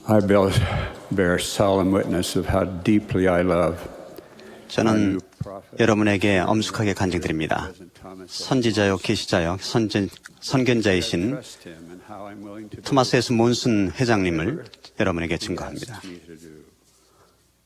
I bear solemn witness of how deeply I love 저는 여러분에게 엄숙하게 간증드립니다. 선지자요 계시자요 선견자이신 토마스 S. 몬슨 회장님을 여러분에게 증거합니다.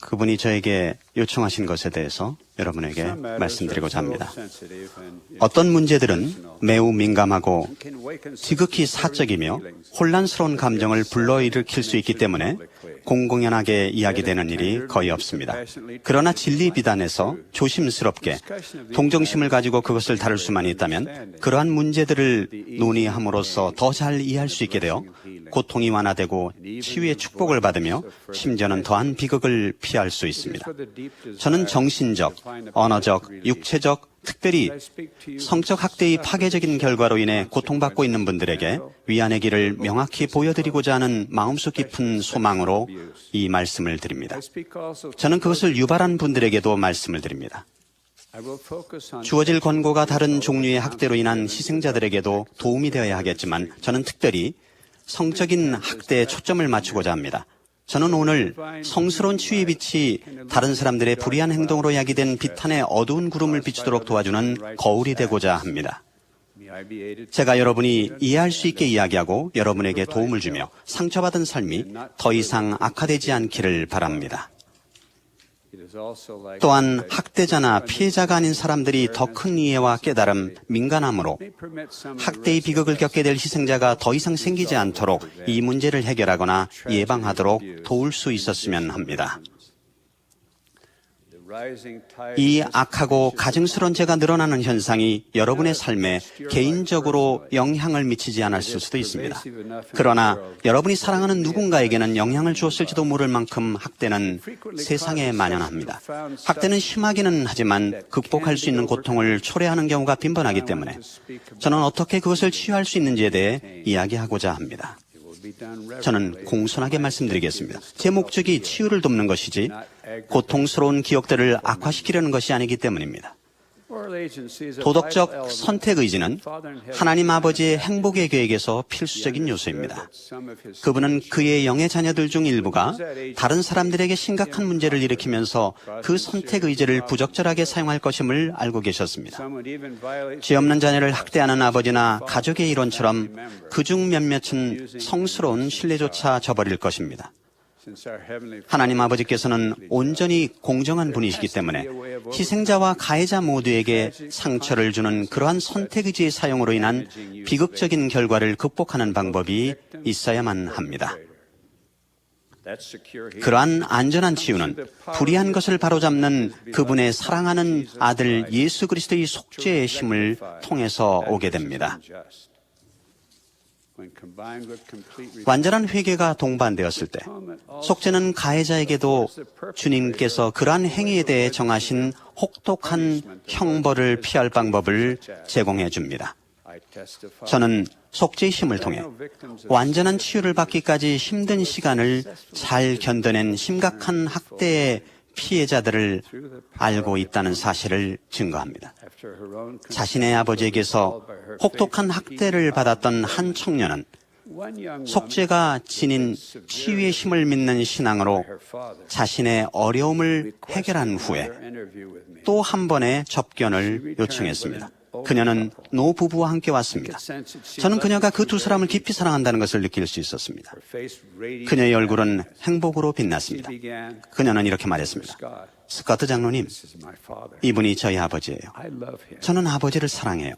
그분이 저에게 요청하신 것에 대해서 여러분에게 말씀드리고자 합니다. 어떤 문제들은 매우 민감하고 지극히 사적이며 혼란스러운 감정을 불러일으킬 수 있기 때문에 공공연하게 이야기되는 일이 거의 없습니다. 그러나 진리 비단에서 조심스럽게 동정심을 가지고 그것을 다룰 수만 있다면 그러한 문제들을 논의함으로써 더 잘 이해할 수 있게 되어 고통이 완화되고 치유의 축복을 받으며 심지어는 더한 비극을 피할 수 있습니다. 저는 정신적, 언어적, 육체적, 특별히 성적 학대의 파괴적인 결과로 인해 고통받고 있는 분들에게 위안의 길을 명확히 보여드리고자 하는 마음속 깊은 소망으로 이 말씀을 드립니다. 저는 그것을 유발한 분들에게도 말씀을 드립니다. 주어질 권고가 다른 종류의 학대로 인한 희생자들에게도 도움이 되어야 하겠지만 저는 특별히 성적인 학대에 초점을 맞추고자 합니다. 저는 오늘 성스러운 치유의 빛이 다른 사람들의 불의한 행동으로 야기된 비탄의 어두운 구름을 비추도록 도와주는 거울이 되고자 합니다. 제가 여러분이 이해할 수 있게 이야기하고 여러분에게 도움을 주며 상처받은 삶이 더 이상 악화되지 않기를 바랍니다. 또한 학대자나 피해자가 아닌 사람들이 더 큰 이해와 깨달음, 민감함으로 학대의 비극을 겪게 될 희생자가 더 이상 생기지 않도록 이 문제를 해결하거나 예방하도록 도울 수 있었으면 합니다. 이 악하고 가증스러운 죄가 늘어나는 현상이 여러분의 삶에 개인적으로 영향을 미치지 않았을 수도 있습니다. 그러나 여러분이 사랑하는 누군가에게는 영향을 주었을지도 모를 만큼 학대는 세상에 만연합니다. 학대는 심하기는 하지만 극복할 수 있는 고통을 초래하는 경우가 빈번하기 때문에 저는 어떻게 그것을 치유할 수 있는지에 대해 이야기하고자 합니다. 저는 공손하게 말씀드리겠습니다. 제 목적이 치유를 돕는 것이지 고통스러운 기억들을 악화시키려는 것이 아니기 때문입니다. 도덕적 선택 의지는 하나님 아버지의 행복의 계획에서 필수적인 요소입니다. 그분은 그의 영의 자녀들 중 일부가 다른 사람들에게 심각한 문제를 일으키면서 그 선택 의지를 부적절하게 사용할 것임을 알고 계셨습니다. 죄 없는 자녀를 학대하는 아버지나 가족의 일원처럼 그중 몇몇은 성스러운 신뢰조차 저버릴 것입니다. 하나님 아버지께서는 온전히 공정한 분이시기 때문에 희생자와 가해자 모두에게 상처를 주는 그러한 선택의지의 사용으로 인한 비극적인 결과를 극복하는 방법이 있어야만 합니다. 그러한 안전한 치유는 불의한 것을 바로잡는 그분의 사랑하는 아들 예수 그리스도의 속죄의 힘을 통해서 오게 됩니다. 완전한 회개가 동반되었을 때 속죄는 가해자에게도 주님께서 그러한 행위에 대해 정하신 혹독한 형벌을 피할 방법을 제공해 줍니다. 저는 속죄의 힘을 통해 완전한 치유를 받기까지 힘든 시간을 잘 견뎌낸 심각한 학대의 피해자들을 알고 있다는 사실을 증거합니다. 자신의 아버지에게서 혹독한 학대를 받았던 한 청년은 속죄가 지닌 치유의 힘을 믿는 신앙으로 자신의 어려움을 해결한 후에 또 한 번의 접견을 요청했습니다. 그녀는 노 부부와 함께 왔습니다. 저는 그녀가 그 두 사람을 깊이 사랑한다는 것을 느낄 수 있었습니다. 그녀의 얼굴은 행복으로 빛났습니다. 그녀는 이렇게 말했습니다. 스코트 장로님, 이분이 저희 아버지예요. 저는 아버지를 사랑해요.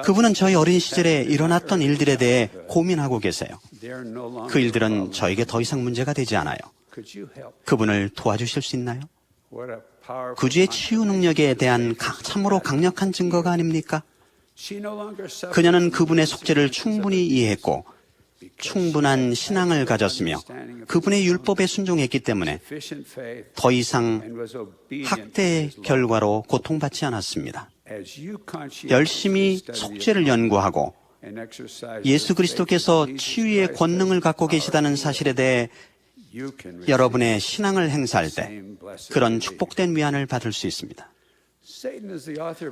그분은 저희 어린 시절에 일어났던 일들에 대해 고민하고 계세요. 그 일들은 저에게 더 이상 문제가 되지 않아요. 그분을 도와주실 수 있나요? 구주의 치유 능력에 대한 참으로 강력한 증거가 아닙니까? 그녀는 그분의 속죄를 충분히 이해했고 충분한 신앙을 가졌으며 그분의 율법에 순종했기 때문에 더 이상 학대의 결과로 고통받지 않았습니다. 열심히 속죄를 연구하고 예수 그리스도께서 치유의 권능을 갖고 계시다는 사실에 대해 여러분의 신앙을 행사할 때 그런 축복된 위안을 받을 수 있습니다.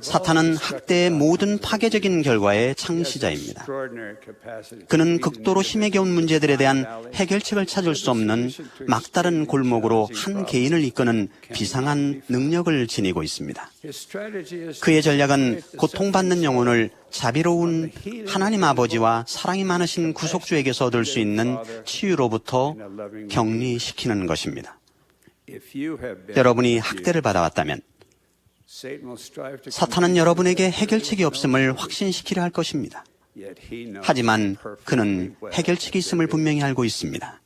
사탄은 학대의 모든 파괴적인 결과의 창시자입니다. 그는 극도로 힘에 겨운 문제들에 대한 해결책을 찾을 수 없는 막다른 골목으로 한 개인을 이끄는 비상한 능력을 지니고 있습니다. 그의 전략은 고통받는 영혼을 자비로운 하나님 아버지와 사랑이 많으신 구속주에게서 얻을 수 있는 치유로부터 격리시키는 것입니다. 여러분이 학대를 받아왔다면 사탄은 여러분에게 해결책이 없음을 확신시키려 할 것입니다. 하지만 그는 해결책이 있음을 분명히 알고 있습니다.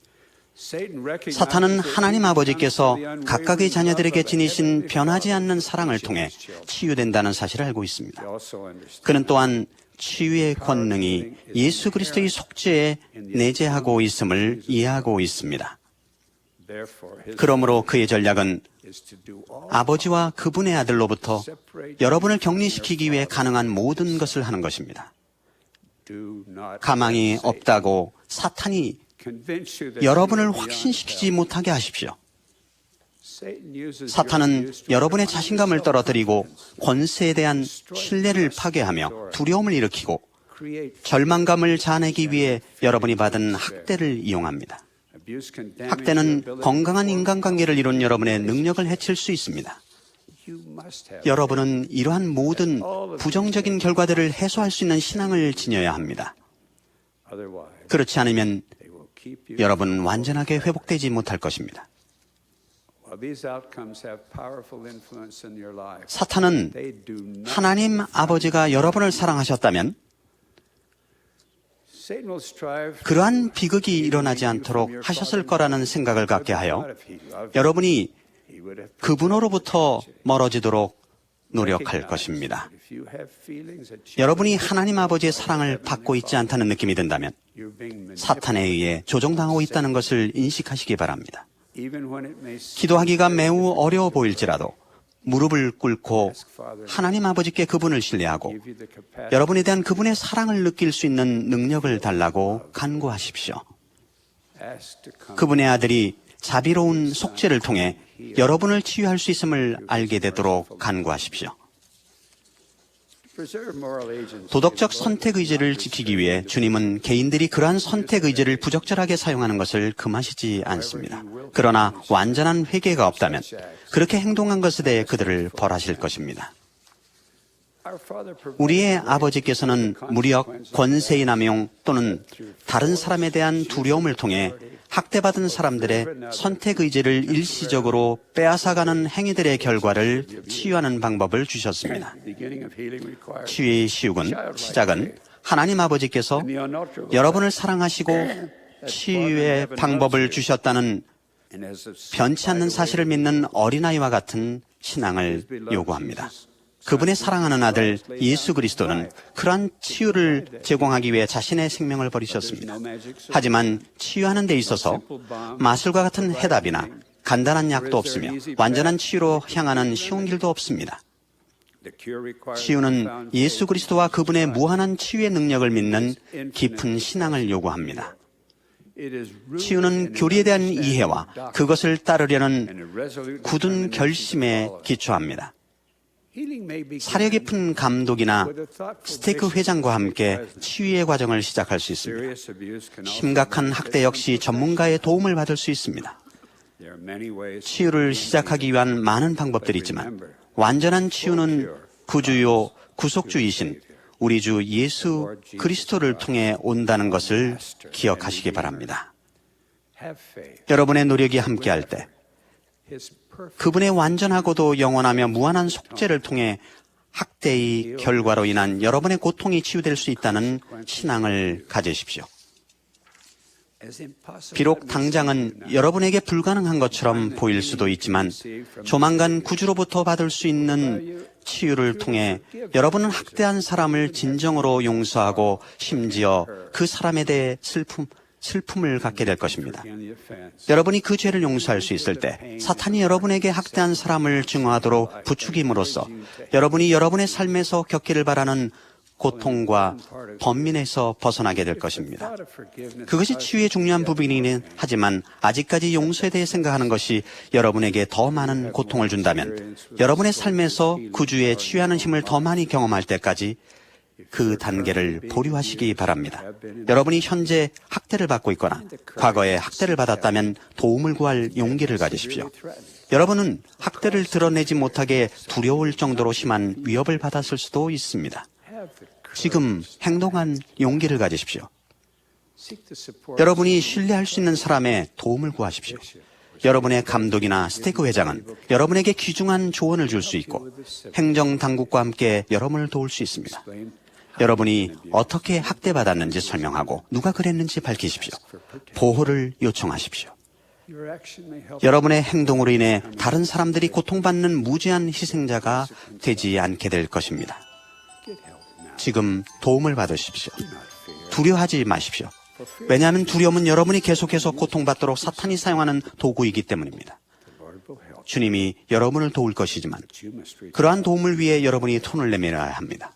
사탄은 하나님 아버지께서 각각의 자녀들에게 지니신 변하지 않는 사랑을 통해 치유된다는 사실을 알고 있습니다. 그는 또한 치유의 권능이 예수 그리스도의 속죄에 내재하고 있음을 이해하고 있습니다. 그러므로 그의 전략은 아버지와 그분의 아들로부터 여러분을 격리시키기 위해 가능한 모든 것을 하는 것입니다. 가망이 없다고 사탄이 여러분을 확신시키지 못하게 하십시오. 사탄은 여러분의 자신감을 떨어뜨리고 권세에 대한 신뢰를 파괴하며 두려움을 일으키고 절망감을 자아내기 위해 여러분이 받은 학대를 이용합니다. 학대는 건강한 인간관계를 이룬 여러분의 능력을 해칠 수 있습니다. 여러분은 이러한 모든 부정적인 결과들을 해소할 수 있는 신앙을 지녀야 합니다. 그렇지 않으면 여러분 완전하게 회복되지 못할 것입니다. 사탄은 하나님 아버지가 여러분을 사랑하셨다면 그러한 비극이 일어나지 않도록 하셨을 거라는 생각을 갖게 하여 여러분이 그분으로부터 멀어지도록 노력할 것입니다. 여러분이 하나님 아버지의 사랑을 받고 있지 않다는 느낌이 든다면 사탄에 의해 조종당하고 있다는 것을 인식하시기 바랍니다. 기도하기가 매우 어려워 보일지라도 무릎을 꿇고 하나님 아버지께 그분을 신뢰하고 여러분에 대한 그분의 사랑을 느낄 수 있는 능력을 달라고 간구하십시오. 그분의 아들이 자비로운 속죄를 통해 여러분을 치유할 수 있음을 알게 되도록 간구하십시오. 도덕적 선택 의지를 지키기 위해 주님은 개인들이 그러한 선택 의지를 부적절하게 사용하는 것을 금하시지 않습니다. 그러나 완전한 회개가 없다면 그렇게 행동한 것에 대해 그들을 벌하실 것입니다. 우리의 아버지께서는 무력, 권세의 남용 또는 다른 사람에 대한 두려움을 통해 학대받은 사람들의 선택 의지를 일시적으로 빼앗아가는 행위들의 결과를 치유하는 방법을 주셨습니다. 치유의 시작은 하나님 아버지께서 여러분을 사랑하시고 치유의 방법을 주셨다는 변치 않는 사실을 믿는 어린아이와 같은 신앙을 요구합니다. 그분의 사랑하는 아들 예수 그리스도는 그러한 치유를 제공하기 위해 자신의 생명을 버리셨습니다. 하지만 치유하는 데 있어서 마술과 같은 해답이나 간단한 약도 없으며 완전한 치유로 향하는 쉬운 길도 없습니다. 치유는 예수 그리스도와 그분의 무한한 치유의 능력을 믿는 깊은 신앙을 요구합니다. 치유는 교리에 대한 이해와 그것을 따르려는 굳은 결심에 기초합니다. 사려 깊은 감독이나 스테이크 회장과 함께 치유의 과정을 시작할 수 있습니다. 심각한 학대 역시 전문가의 도움을 받을 수 있습니다. 치유를 시작하기 위한 많은 방법들이 있지만 완전한 치유는 구주요 구속주이신 우리 주 예수 그리스도를 통해 온다는 것을 기억하시기 바랍니다. 여러분의 노력이 함께할 때 그분의 완전하고도 영원하며 무한한 속죄를 통해 학대의 결과로 인한 여러분의 고통이 치유될 수 있다는 신앙을 가지십시오. 비록 당장은 여러분에게 불가능한 것처럼 보일 수도 있지만 조만간 구주로부터 받을 수 있는 치유를 통해 여러분은 학대한 사람을 진정으로 용서하고 심지어 그 사람에 대해 슬픔을 갖게 될 것입니다. 여러분이 그 죄를 용서할 수 있을 때 사탄이 여러분에게 학대한 사람을 증오하도록 부추김으로써 여러분이 여러분의 삶에서 겪기를 바라는 고통과 번민에서 벗어나게 될 것입니다. 그것이 치유의 중요한 부분이긴 하지만 아직까지 용서에 대해 생각하는 것이 여러분에게 더 많은 고통을 준다면 여러분의 삶에서 구주의 치유하는 힘을 더 많이 경험할 때까지 그 단계를 보류하시기 바랍니다. 여러분이 현재 학대를 받고 있거나 과거에 학대를 받았다면 도움을 구할 용기를 가지십시오. 여러분은 학대를 드러내지 못하게 두려울 정도로 심한 위협을 받았을 수도 있습니다. 지금 행동한 용기를 가지십시오. 여러분이 신뢰할 수 있는 사람의 도움을 구하십시오. 여러분의 감독이나 스테이크 회장은 여러분에게 귀중한 조언을 줄 수 있고 행정당국과 함께 여러분을 도울 수 있습니다. 여러분이 어떻게 학대받았는지 설명하고 누가 그랬는지 밝히십시오. 보호를 요청하십시오. 여러분의 행동으로 인해 다른 사람들이 고통받는 무지한 희생자가 되지 않게 될 것입니다. 지금 도움을 받으십시오. 두려워하지 마십시오. 왜냐하면 두려움은 여러분이 계속해서 고통받도록 사탄이 사용하는 도구이기 때문입니다. 주님이 여러분을 도울 것이지만 그러한 도움을 위해 여러분이 손을 내밀어야 합니다.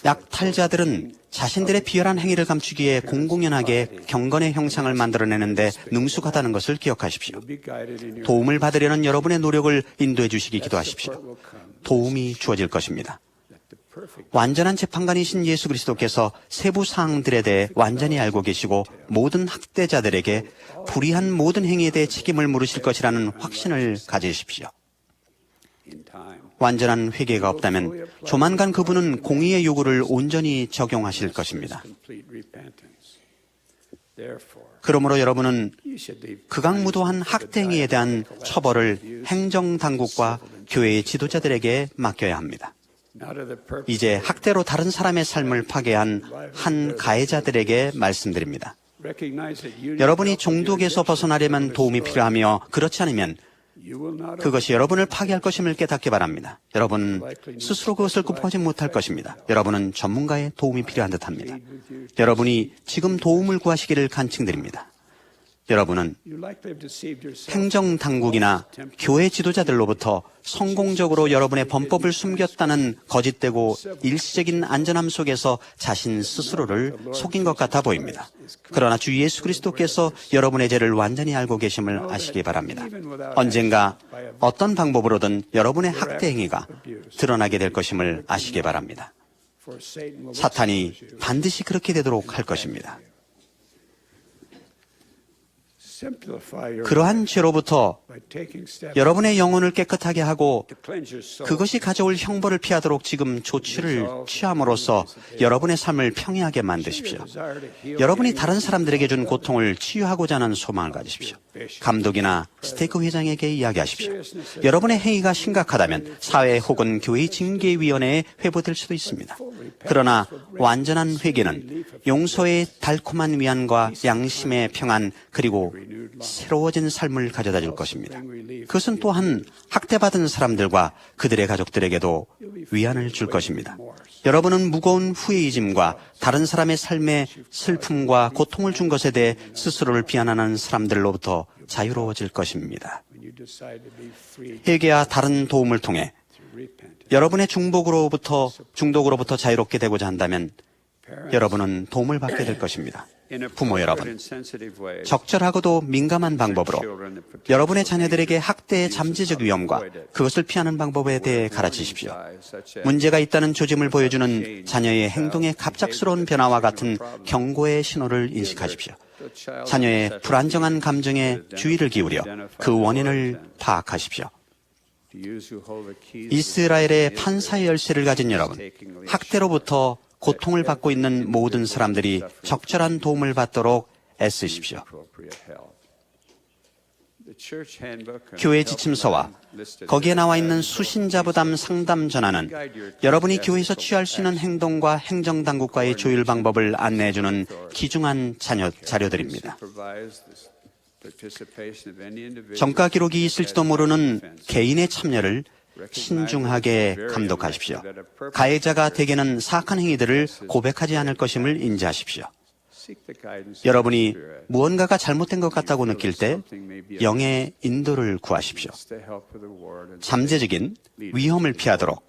약탈자들은 자신들의 비열한 행위를 감추기에 공공연하게 경건의 형상을 만들어내는데 능숙하다는 것을 기억하십시오. 도움을 받으려는 여러분의 노력을 인도해 주시기 기도하십시오. 도움이 주어질 것입니다. 완전한 재판관이신 예수 그리스도께서 세부 사항들에 대해 완전히 알고 계시고 모든 학대자들에게 불의한 모든 행위에 대해 책임을 물으실 것이라는 확신을 가지십시오. 완전한 회개가 없다면 조만간 그분은 공의의 요구를 온전히 적용하실 것입니다. 그러므로 여러분은 극악무도한 학대 행위에 대한 처벌을 행정당국과 교회의 지도자들에게 맡겨야 합니다. 이제 학대로 다른 사람의 삶을 파괴한 한 가해자들에게 말씀드립니다. 여러분이 종독에서 벗어나려면 도움이 필요하며 그렇지 않으면 그것이 여러분을 파괴할 것임을 깨닫기 바랍니다. 여러분은 스스로 그것을 극복하지 못할 것입니다. 여러분은 전문가의 도움이 필요한 듯합니다. 여러분이 지금 도움을 구하시기를 간청드립니다. 여러분은 행정당국이나 교회 지도자들로부터 성공적으로 여러분의 범법을 숨겼다는 거짓되고 일시적인 안전함 속에서 자신 스스로를 속인 것 같아 보입니다. 그러나 주 예수 그리스도께서 여러분의 죄를 완전히 알고 계심을 아시기 바랍니다. 언젠가 어떤 방법으로든 여러분의 학대 행위가 드러나게 될 것임을 아시기 바랍니다. 사탄이 반드시 그렇게 되도록 할 것입니다. 그러한 죄로부터 여러분의 영혼을 깨끗하게 하고 그것이 가져올 형벌을 피하도록 지금 조치를 취함으로써 여러분의 삶을 평이하게 만드십시오. 여러분이 다른 사람들에게 준 고통을 치유하고자 하는 소망을 가지십시오. 감독이나 스테이크 회장에게 이야기하십시오. 여러분의 행위가 심각하다면 사회 혹은 교회 징계위원회에 회부될 수도 있습니다. 그러나 완전한 회개는 용서의 달콤한 위안과 양심의 평안 그리고 새로워진 삶을 가져다 줄 것입니다. 그것은 또한 학대받은 사람들과 그들의 가족들에게도 위안을 줄 것입니다. 여러분은 무거운 후회의 짐과 다른 사람의 삶에 슬픔과 고통을 준 것에 대해 스스로를 비난하는 사람들로부터 자유로워질 것입니다. 회개와 다른 도움을 통해 여러분의 중독으로부터 자유롭게 되고자 한다면 여러분은 도움을 받게 될 것입니다. 부모 여러분, 적절하고도 민감한 방법으로 여러분의 자녀들에게 학대의 잠재적 위험과 그것을 피하는 방법에 대해 가르치십시오. 문제가 있다는 조짐을 보여주는 자녀의 행동의 갑작스러운 변화와 같은 경고의 신호를 인식하십시오. 자녀의 불안정한 감정에 주의를 기울여 그 원인을 파악하십시오. 이스라엘의 판사의 열쇠를 가진 여러분, 학대로부터 고통을 받고 있는 모든 사람들이 적절한 도움을 받도록 애쓰십시오. 교회 지침서와 거기에 나와 있는 수신자부담 상담 전화는 여러분이 교회에서 취할 수 있는 행동과 행정당국과의 조율 방법을 안내해주는 귀중한 자료들입니다. 정가 기록이 있을지도 모르는 개인의 참여를 신중하게 감독하십시오. 가해자가 대개는 사악한 행위들을 고백하지 않을 것임을 인지하십시오. 여러분이 무언가가 잘못된 것 같다고 느낄 때 영의 인도를 구하십시오. 잠재적인 위험을 피하도록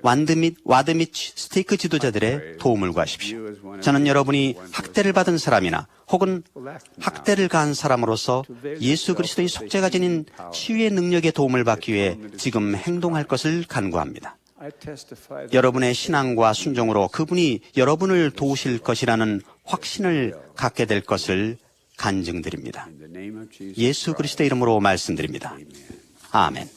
와드 및 스테이크 지도자들의 도움을 구하십시오. 저는 여러분이 학대를 받은 사람이나 혹은 학대를 가한 사람으로서 예수 그리스도의 속죄가 지닌 치유의 능력의 도움을 받기 위해 지금 행동할 것을 간구합니다. 여러분의 신앙과 순종으로 그분이 여러분을 도우실 것이라는 확신을 갖게 될 것을 간증드립니다. 예수 그리스도의 이름으로 말씀드립니다. 아멘.